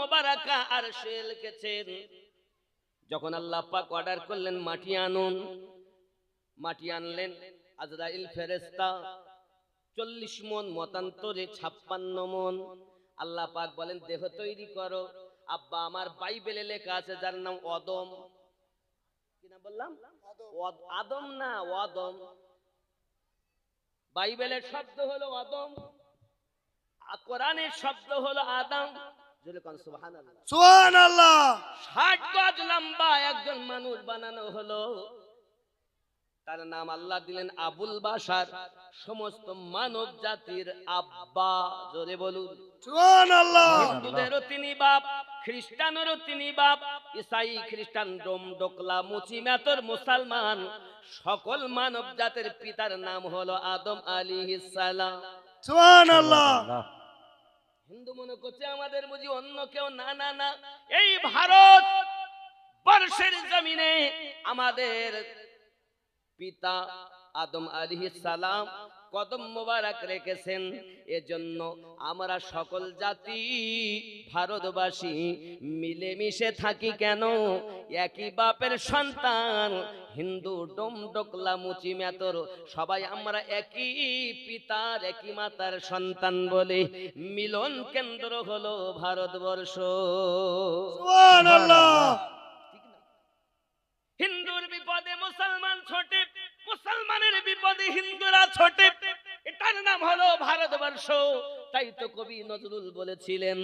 মোবারকা আরশে লিখেছেন। যখন আল্লাহ পাক অর্ডার করলেন মাটি আনুন, মাটি আনলেন। আজরাইল ফেরেশতা 40 মণ, মতান্তরে 56 মণ। আল্লাহ পাক বলেন দেহ তৈরি করো। আব্বা আমার বাইবেলে লেখা আছে যার নাম অদম। কি নাম বললাম? আদম না, অদম। বাইবেলের শব্দ হলো অদম, আর কোরআনের শব্দ হলো আদম। জোরে কোন সুবহানাল্লাহ। সুবহানাল্লাহ। 60 গজ লম্বা একজন মানুষ বানানো হলো। তার নাম আল্লাহ দিলেন আবুল বাশার, সমস্ত মানব জাতির আব্বা। জোরে বলুন সুবহানাল্লাহ। হিন্দুদেরও তিনি বাপ, খ্রিস্টানেরও তিনি বাপ, ইসাই খ্রিস্টান ডোম ডোকলা মুচি মেতর মুসলমান, সকল মানব জাতির পিতার নাম হলো আদম আলাইহিস সালাম। সুবহানাল্লাহ। হিন্দু মনে করছে আমাদের বুঝি অন্য কেউ। না না না, এই ভারত বর্ষের জমিনে আমাদের পিতা আদম আলাইহিস সালাম কদম মোবারক রেখেছেন। এজন্য আমরা সকল জাতি ভারতবাসী মিলেমিশে থাকি। কেন? একই বাপের সন্তান, হিন্দু ডোম ডোকলা মুচি মেতর সবাই আমরা একই পিতার একই মাতার সন্তান বলে মিলন কেন্দ্র হলো ভারতবর্ষ। সুবহানাল্লাহ। হিন্দুর বিপদে মুসলমান ছোটে, মুসলমানের বিপদে হিন্দুরা ছোটে, এটার নাম হলো ভারতবর্ষ। তাই তো কবি নজরুল বলেছিলেন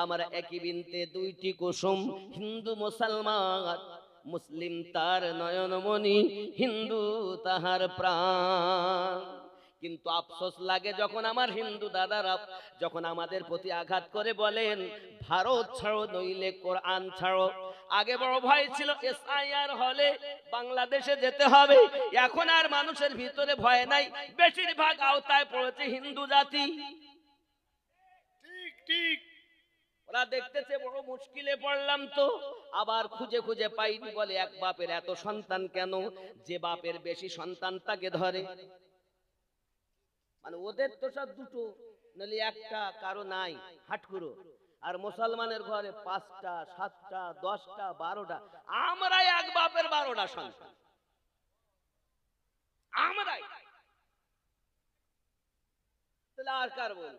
আমরা একই বৃন্তে দুইটি কুসুম, হিন্দু মুসলমান, মুসলিম তার নয়নমণি, হিন্দু তাহার প্রাণ। কিন্তু আফসোস লাগে যখন আমার হিন্দু দাদারা যখন আমাদের প্রতি আঘাত করে বলেন ভারত ছাড়ো নইলে কোরআন ছাড়ো। আগে বড় ভয় ছিল এসআইআর হলে বাংলাদেশে যেতে হবে, এখন আর মানুষের ভিতরে ভয় নাই। বেশিরভাগ আওতায় পড়েছে হিন্দু জাতি। ঠিক ঠিক। ওরা দেখতেছে বড় মুশকিলে পড়লাম, তো আবার খুঁজে খুঁজে পাইনি বলে এক বাপের এত সন্তান কেন? যে বাপের বেশি সন্তান তাকে ধরে। মানে ওদের তো সব দুটো নলি একটা, কারো নাই হাটকুরো। আর মুসলমানের ঘরে 5টা 7টা 10টা 12টা। আমরা এক বাপের 12টা সন্তান। আমরাই তাহলে আর কার বল?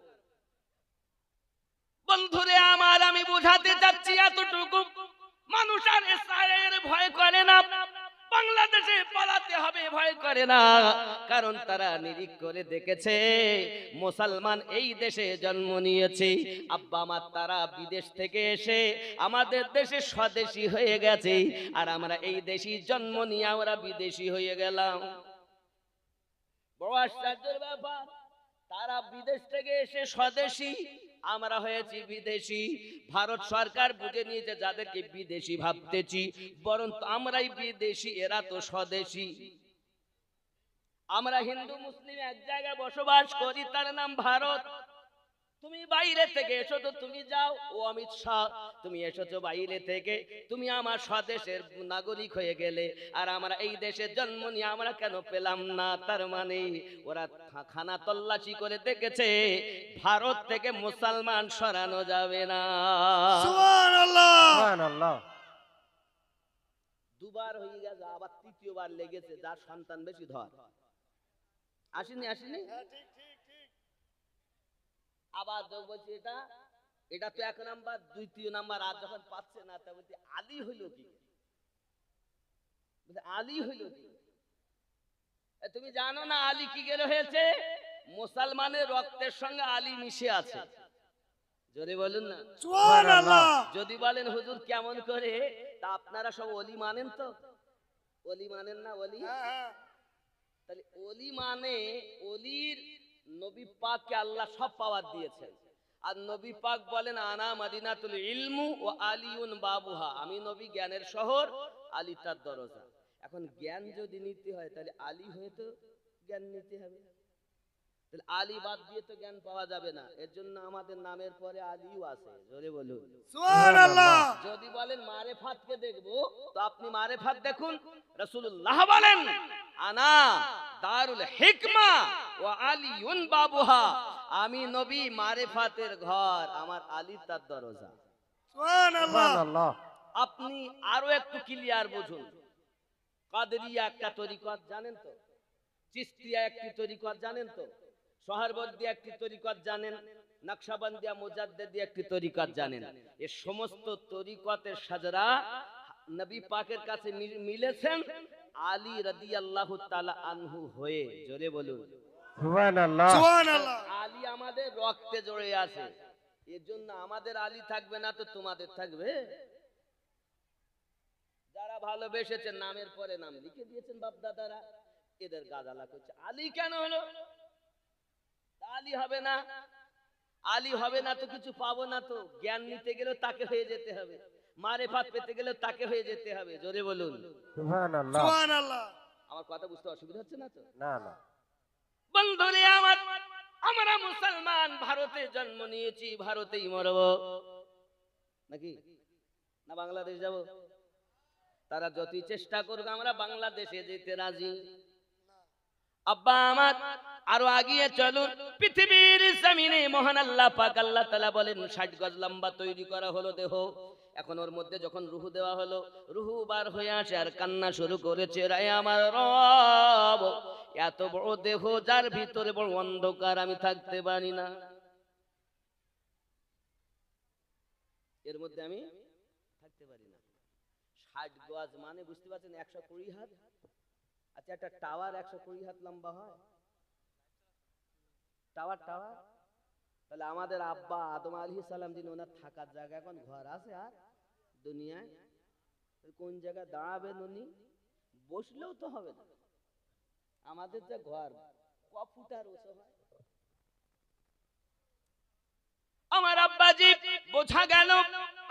বন্ধুরে আমার, আমি বুঝাতে চাচ্ছি এতটুকু, মানুষ আর এসআইআর ভয় করে না, বাংলাদেশে পালাতে হবে ভয় করে না। কারণ তারা নিরিখ করে দেখেছে মুসলমান এই দেশে জন্ম নিয়েছে, আব্বা মা তারা বিদেশ থেকে এসে আমাদের দেশে স্বদেশী হয়ে গেছে, আর আমরা এই দেশি জন্ম নিয়ে আমরা বিদেশি হয়ে গেলাম। বড় আশ্চর্যের ব্যাপার, তারা বিদেশ থেকে এসে স্বদেশী, আমরা হয়েছি বিদেশি। ভারত সরকার বুঝে নিয়েছে যাদেরকে বিদেশি ভাবতেছি, বরং আমরাই বিদেশি, এরা তো স্বদেশী। আমরা হিন্দু মুসলিম এক জায়গায় বসবাস করি, তার নাম ভারত। তুমি বাইরে থেকে এসো তো তুমি যাও, ও অমিত শাহ তুমি এসেছো বাইরে থেকে, তুমি আমার স্বদেশের নাগরিক হয়ে গেলে, আর আমরা এই দেশে জন্ম নিয়ে আমরা কেন পেলাম না? তার মানে ওরা খানা তল্লাশি করে দেখেছে ভারত থেকে মুসলমান সরানো যাবে না। সুবহানাল্লাহ। সুবহানাল্লাহ। দুবার হয়ে গেছে, আবার তৃতীয়বার লেগেছে, যার সন্তান বেশি ধর। আসেনি আসেনি আবার বলছি এটা এটা তো 1 নাম্বার, দ্বিতীয় নাম্বার। আর যখন পাচ্ছে না তা বলছি আলী হইল কি? আলী হইল কি? তুমি জানো না আলী কি গেলে হয়েছে? মুসলমানের রক্তের সঙ্গে আলী মিশে আছে। জোরে বলুন না সুবহানাল্লাহ। যদি বলেন হুজুর কেমন করে, তা আপনারা সব ওলি মানেন তো? ওলি মানেন না? ওলি তাহলে ওলি মানে ওলির নবী পাককে আল্লাহ সব পাওয়ার দিয়েছেন। আর নবী পাক বলেন আনা মাদিনাতুল ইলমু ও আলিউন বাবুহা, আমি নবী জ্ঞানের শহর, আলী তার দরজা। এখন জ্ঞান যদি নিতে হয় তাহলে আলী হয়ে তো জ্ঞান নিতে হবে, তাহলে আলী বাদ দিয়ে তো জ্ঞান পাওয়া যাবে না। এর জন্য আমাদের নামের পরে আলীও আছে। জোরে বলুন সুবহানাল্লাহ। যদি বলেন মারেফাতকে দেখবো, তো আপনি মারেফাত দেখুন। রাসূলুল্লাহ বলেন আনা দারুল হিকমা ওয়া আলিউন বাবুহা, আমি নবী মারেফাতের ঘর, আমার আলী তার দরজা। সুবহানাল্লাহ সুবহানাল্লাহ। আপনি আরো একটু ক্লিয়ার বুঝুন। কাদেরিয়া একটা তরিকত জানেন তো, চিশতিয়া একটি তরিকত জানেন তো, সোহরবর্দী একটি তরিকত জানেন, নকশবন্দিয়া মুজাদ্দিদি একটি তরিকত জানেন। এই সমস্ত তরিকতের সাজরা নবী পাকের কাছে মিলেছেন আলী রাদিয়াল্লাহু তাআলা আনহু হয়ে। জোরে বলুন সুবহানাল্লাহ। সুবহানাল্লাহ আলী আমাদের রক্তে জড়ে আছে, এর জন্য আমাদের আলী থাকবে না তো তোমাদের থাকবে? যারা ভালোবেসেছেন নামের পরে নাম লিখে দিয়েছেন বাপ দাদারা, এদের গাদালা করছে আলী কেন হলো? আলী হবে না, আলী হবে না তো কিছু পাবো না তো। জ্ঞান নিতে গেলেও তাকে হয়ে যেতে হবে, মারেফাত পেতে গেলেও তাকে হয়ে যেতে হবে। জোরে বলুন সুবহানাল্লাহ। সুবহানাল্লাহ আমার কথা বুঝতে অসুবিধা হচ্ছে না তো? না না। বন্ধুরে আমার, আমরা মুসলমান ভারতে জন্ম নিয়েছি, ভারতেই মরব নাকি না বাংলাদেশ যাব? তারা যতই চেষ্টা করুক আমরা বাংলাদেশে যেতে রাজি। আব্বা আমার আরো আগিয়ে চলুন। পৃথিবীর জমিনে মহান আল্লাহ পাক আল্লাহ তাআলা বলেন 60 গজ লম্বা তৈরি করা হলো দেহ। এখন ওর মধ্যে যখন রুহু দেওয়া হলো, রুহু বার হয়ে আসে আর কান্না শুরু করেছে, রায় আমার রব, এত বড় দেহ যার ভিতরে বড় অন্ধকার, আমি থাকতে পারি না, এর মধ্যে আমি থাকতে পারি না। 60 গজ মানে বুঝতে পারছেন 120 হাত। আচ্ছা একটা টাওয়ার 120 হাত লম্বা হয়? টাওয়ার টাওয়ার তাহলে আমাদের আব্বা আদম আলাইহিস সালাম দিন ওনার থাকার জায়গা এখন ঘর আছে আর দুনিয়ায়? কোন জায়গায় দাঁড়াবেন উনি? বসলেও তো হবে না। আমাদের যে ঘর ক ফুটার উঁচু হয়। আমার আব্বাজি বোঝা গেল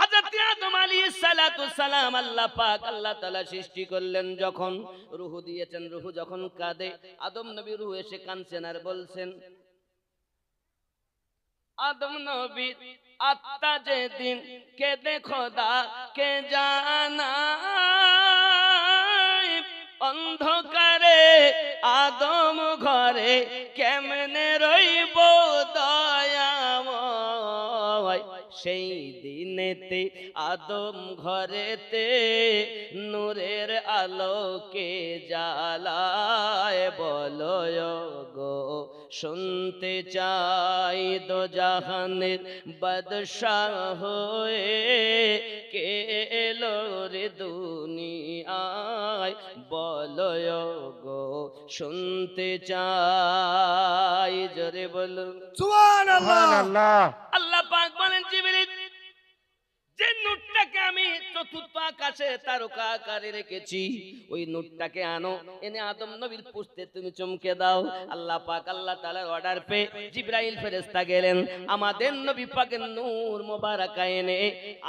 হযরত আদম আলাইহিস সালাতু সালাম আল্লাহ পাক আল্লাহ তাআলা সৃষ্টি করলেন, যখন রূহ দিয়েছেন, রূহ যখন কাঁদে, আদম নবী রূহ এসে কাঁদছেন আর বলছেন, আদম নবী আত্মা যেদিন কেঁদে খোদা কে জানাই, অন্ধকারে আদম ঘরে কেমনে রইব দয়াময়, সেই দিনেতে আদম ঘরেতে নূরের আলোকে জ্বালায়, বলো গো শুনতে চাই দো জাহানের বাদশাহ হয়ে কে এলো রে দুনিয়ায়, বলো গো শুনতে চাই। জোরে বলুন সুবহানাল্লাহ সুবহানাল্লাহ। আল্লাহ পাক বলেন জিবরিল, যে নূরটাকে আমি চতুর্থ আকাশে তারকা আকারে রেখেছি, ওই নূরটাকে আনো, এনে আদম নবীর পুস্তে তুমি চমকে দাও। আল্লাহ পাক আল্লাহ তাআলার অর্ডার পেয়ে জিবরাইল ফেরেশতা গেলেন, আমাদের নবী পাকের নূর মোবারক এনে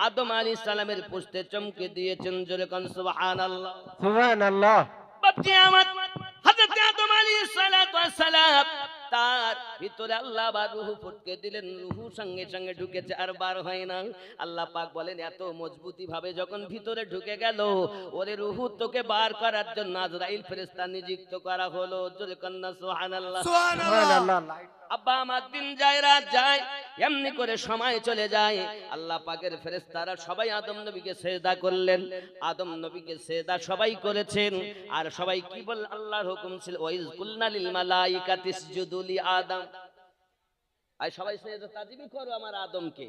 আদম আলাইহিস সালামের পুস্তে চমকে দিয়েছেন। জোরে কোন সুবহানাল্লাহ। সুবহানাল্লাহ। বাপজি আমার, হযরত আদম আলাইহিস সালাতু ওয়াস সালাম তার ভিতরে আল্লাহ বা রূহ ফুটকে দিলেন, রূহ সঙ্গে সঙ্গে ঢুকেছে আর বার হয় না। আল্লাহ পাক বলেন এত মজবুতি ভাবে যখন ভিতরে ঢুকে গেল, ওরে রূহ তোকে বার করার জন্য আজরাইল ফেরেশতা নিযুক্ত করা হলো। জোরে কন্না সুবহানাল্লাহ। সুবহানাল্লাহ সুবহানাল্লাহ। আব্বা আমার দিন যায় রাত যায়, এমনি করে সময় চলে যায়। আল্লাহ পাকের ফেরেশতারা সবাই আদম নবীকে সিজদা করলেন, আদম নবীকে সিজদা সবাই করেছেন। আর সবাই কি বল, আল্লাহর হুকুম ছিল ওয়াইজ কুলনা লিল মালাইকাতি ইসজুদু লি আদম, আর সবাই সিজদা তাজিমি করো আমার আদমকে,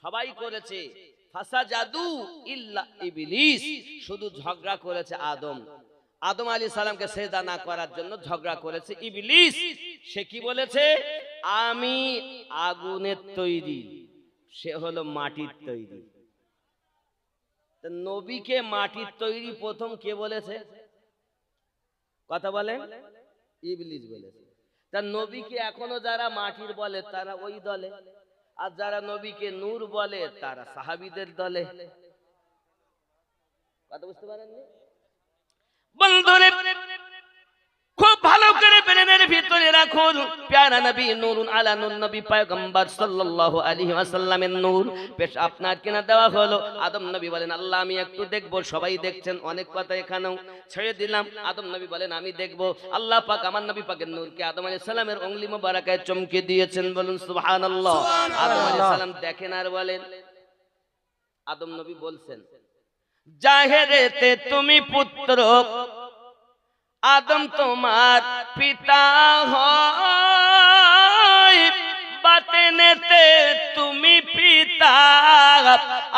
সবাই করেছে। ফাসাজাদু ইল্লা ইবলিস, শুধু ঝগড়া করেছে আদম। আদম আলাইহিস সালামকে সিজদা না করার জন্য ঝগড়া করেছে ইবলিস। সে কি বলেছে? আমি আগুনের তৈরি, সে হলো মাটির তৈরি। তা নবীকে মাটির তৈরি প্রথম কে বলেছে? কথা বলেন, ইবলিস বলেছে। তা নবীকে এখনো যারা মাটির বলে তারা ওই দলে, আর যারা নবীকে নূর বলে তারা সাহাবীদের দলে। কথা বুঝতে পারেননি? বন্ধুরে খুব ভালো করে ব্রেনের ভিতরে রাখুন, প্যারা নবী নূরুন আলা নূর, নবী পয়গম্বর সাল্লাল্লাহু আলাইহি ওয়াসাল্লামের নূর পেশ আপনার কিনা দেওয়া হলো। আদম নবী বলেন আল্লাহ আমি একটু দেখবো, সবাই দেখছেন, অনেক কথা এখানেও ছেড়ে দিলাম। আদম নবী বলেন আমি দেখবো। আল্লাহ পাক আমার নবী পাকের নূরকে আদম আলাইহিস সালামের উংলি মোবারকায় চমকে দিয়েছেন। বলুন সুবহানাল্লাহ। আদম আলাইহিস সালাম দেখেন আর বলেন, আদম নবী বলছেন, জাহেরেতে তুমি পুত্র, আদম তোমার পিতা হয়, বাতেনেতে তুমি পিতা,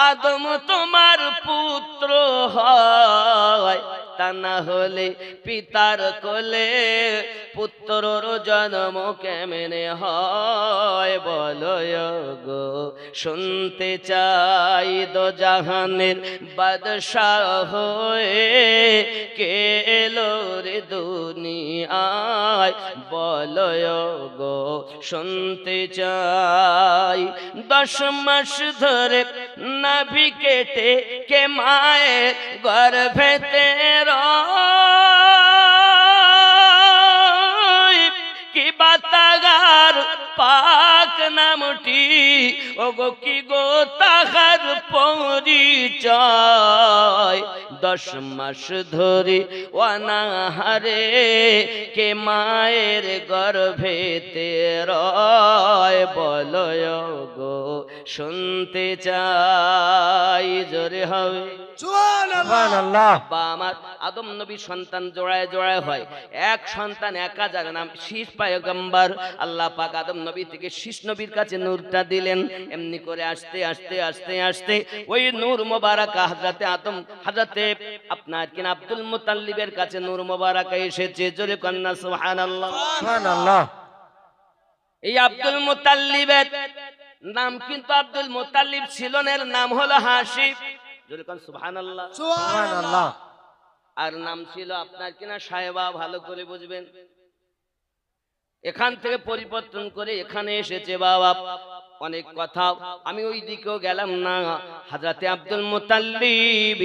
আদম তোমার পুত্র হয়। তা না হলে পিতার কোলে পুত্রর জন্ম কেমনে হয়? বলো গো, শুনতে চাই দো জাহানের বাদশাহ হয়ে কে এলো রে দুনিয়ায়? বলো গো, শুনতে চাই। 10 মাস ধরে নাভি কেটে কে মায়ের গর্ভেতে কি বাতাগার পাক নামটি, ও গো কি গো তাহার পরিচয়? 10 মাস ধরে অনাহারে কে মায়ের গর্ভেতে রয়? বলো গো, শুনতে চাই। জোরে হবে সুবহানাল্লাহ। বা আমার আদম নবী সন্তান জোড়ায় জোড়ায় হয়। এক সন্তান একা, যার নাম শীষ পয়গম্বর। আল্লাহ পাক আদম নবী থেকে শীষ নবীর কাছে নূরটা দিলেন। এমনি করে আস্তে আস্তে আস্তে আস্তে ওই নূর মোবারকা হযরতে আপনার কিনা আব্দুল মুতাল্লিবের কাছে নূর মোবারকা এসেছে। জোরে কন্যা সুবহানাল্লাহ। সুবহানাল্লাহ। এই আব্দুল মুতাল্লিবের নাম কিন্তু আব্দুল মুতাল্লিব ছিল না, এর নাম হলো হাশিম। জোরে কোন সুবহানাল্লাহ। সুবহানাল্লাহ। আর নাম ছিল আপনার কিনা সাহেবা। ভালো করে বুঝবেন, এখান থেকে পরিবর্তন করে এখানে এসেছে বাবা। অনেক কথা, আমি ওই দিকেও গেলাম না। হযরতে আব্দুল মুতাল্লিব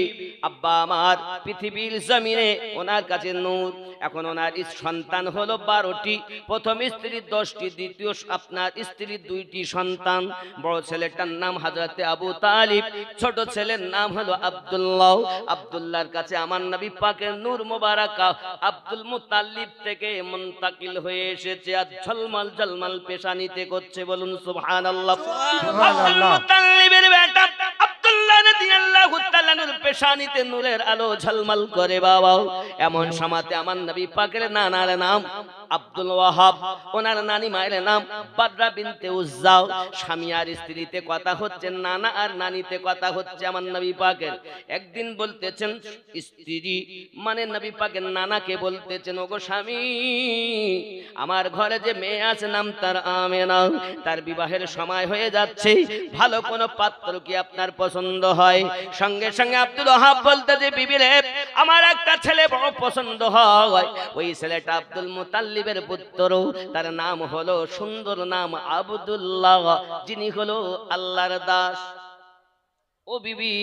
আব্বা আমার পৃথিবীর জমিনে, ওনার কাছে নূর। এখন ওনার সন্তান হলো 12টি। প্রথম স্ত্রীর 10টি, দ্বিতীয় আপনার স্ত্রীর 2টি সন্তান। বড় ছেলেটার নাম হযরতে আবু তালিব, ছোট ছেলের নাম হলো আব্দুল্লাহ। আব্দুল্লাহর কাছে আমার নবী পাকের নূর মোবারকা আব্দুল মুতাল্লিব থেকে মুনতাকিল হয়ে এসেছে, আর ঝলমল ঝলমল পেশানিতে করছে। বলুন সুবহানাল্লাহ। আব্দুল মুতাল্লিবের বেটা আব্দুল্লাহ রাদিয়াল্লাহু তাআলা নূর পেশানিতে নূরের আলো ঝলমল করে বাবা। এমন সময়তে আমার নবী পাকের নানার নাম আব্দুল ওয়াহাব, ওনার নানি মায়ের নাম বাদরা বিনতে উজ্জা। স্বামী আর স্ত্রীতে কথা হচ্ছে, নানা আর নানিতে কথা হচ্ছে আমার নবী পাকের। একদিন বলতেছেন স্ত্রী মানে নবী পাকের নানাকে বলতেছেন, ওগো স্বামী, আমার ঘরে যে মেয়ে আছে নাম তার আমেনা, তার বিবাহের সময় হয়ে যাচ্ছে, ভালো কোন পাত্র কি আপনার পছন্দ হয়? সঙ্গে সঙ্গে আব্দুল ওয়াহাব বলতেছে, বিবি রে, আমার একটা ছেলে বড় পছন্দ হয়। ওই ছেলেটা আব্দুল মুতাল্লিবের পুত্র, তার নাম হলো, সুন্দর নাম আব্দুল্লাহ, যিনি হলো আল্লাহর দাস। ও বিবি,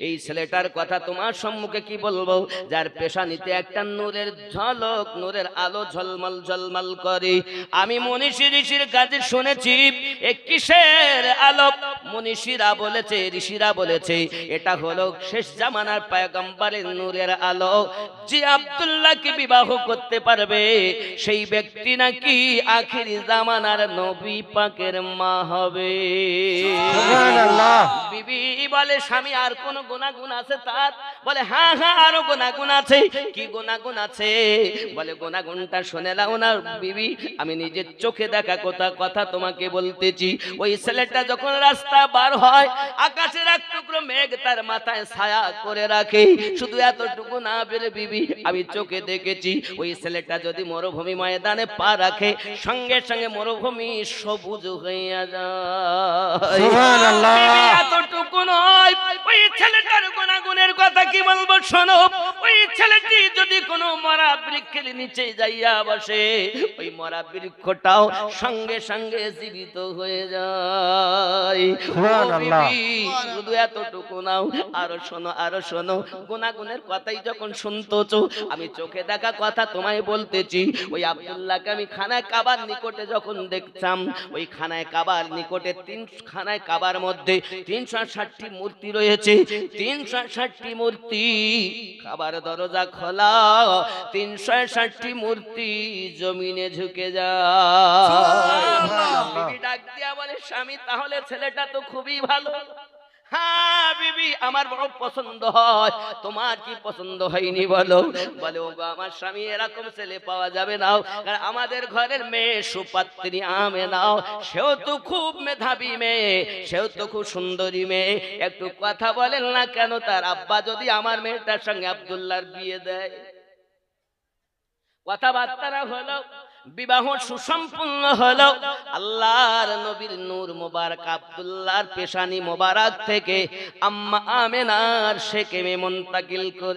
এই ছেলেটার কথা তোমার সম্মুখে কি বলবো, যার পেশানিতে একটা নূরের ঝলক, নূরের আলো ঝলমল ঝলমল করে। আমি মনীষী ঋষির কাছে শুনেছি, এ কিসের আলো? মনীষীরা বলেছে, ঋষিরা বলেছে, এটা হলো শেষ জামানার পয়গম্বরের নূরের আলো। যে আব্দুল্লাহকে বিবাহ করতে পারবে সেই ব্যক্তি নাকি আখিরি জামানার নবী পাকের মা হবে। সুবহানাল্লাহ। বিবি বলে, স্বামী আর কোন গুনাহগুণ আছে তার? বলে, হ্যাঁ হ্যাঁ আরো গুনাহগুণ আছে। কি গুনাহগুণ আছে? বলে, গুনাহগুণটা শুনে নাও না বিবি, আমি নিজের চোখে দেখা কথা তোমাকে বলতেছি। ওই ছেলেটা যখন রাস্তা বার হয়, আকাশের এক টুকরো মেঘ তার মাথায় ছায়া করে রাখে। শুধু এতটুকু না বেরে বিবি, আমি চোখে দেখেছি, ওই ছেলেটা যদি মরুভূমি ময়দানে পা রাখে, সঙ্গে সঙ্গে মরুভূমি সবুজ হইয়া যায়। সুবহানাল্লাহ। বিবি, এতটুকু নয়, ওই ছেলেটার গুনাহগুণের কথা কি বলবো শোনো। ওই ছেলেটি যদি কোনো মরা বৃক্ষের নিচে যাইয়া বসে, ওই মরা বৃক্ষটাও সঙ্গে সঙ্গে জীবিত হয়ে যায়। সুবহানাল্লাহ। শুধু এতটুকু নাও, আরো শোনো, আরো শোনো। গুনাহগুণের কথাই যখন শুনতেছো, আমি চোখে দেখা কথা তোমায় বলতেছি। ওই আব্দুল্লাহকে আমি খানায় কাবার নিকটে যখন দেখতাম, ওই খানায় কাবার নিকটে 3 খানায় কাবার মধ্যে 360টি মূর্তি রয়েছে। 360টি মূর্তি, কাবার দরজা খোলা, 360টি মূর্তি জমিনে ঝুঁকে যায়। বিবি ডাক দিয়া বলে, স্বামী, তাহলে ছেলেটা তো খুবই ভালো। হ্যাঁ বিবি, আমার বড় পছন্দ হয়। তোমার কি পছন্দ হয়নি বলো? বলে ওগো আমার স্বামী, এরকম ছেলে পাওয়া যাবে না, কারণ আমাদের ঘরের মেয়ে সুপাত্রী আমেনাও, সেও তো খুব মেধাবী মেয়ে, সেও তো খুব সুন্দরী মেয়ে। একটু কথা বলেন না কেন তার আব্বা যদি আমার মেয়েটার সঙ্গে আব্দুল্লাহর বিয়ে দেয়? কথাবার্তা হলো, বিবাহ সুসম্পন্ন হলো। আল্লাহর নবীর নূর মোবারক আব্দুল্লাহর পেশানি মোবারক থেকে আম্মা আমেনার শেকেমে মুনতাকিল করে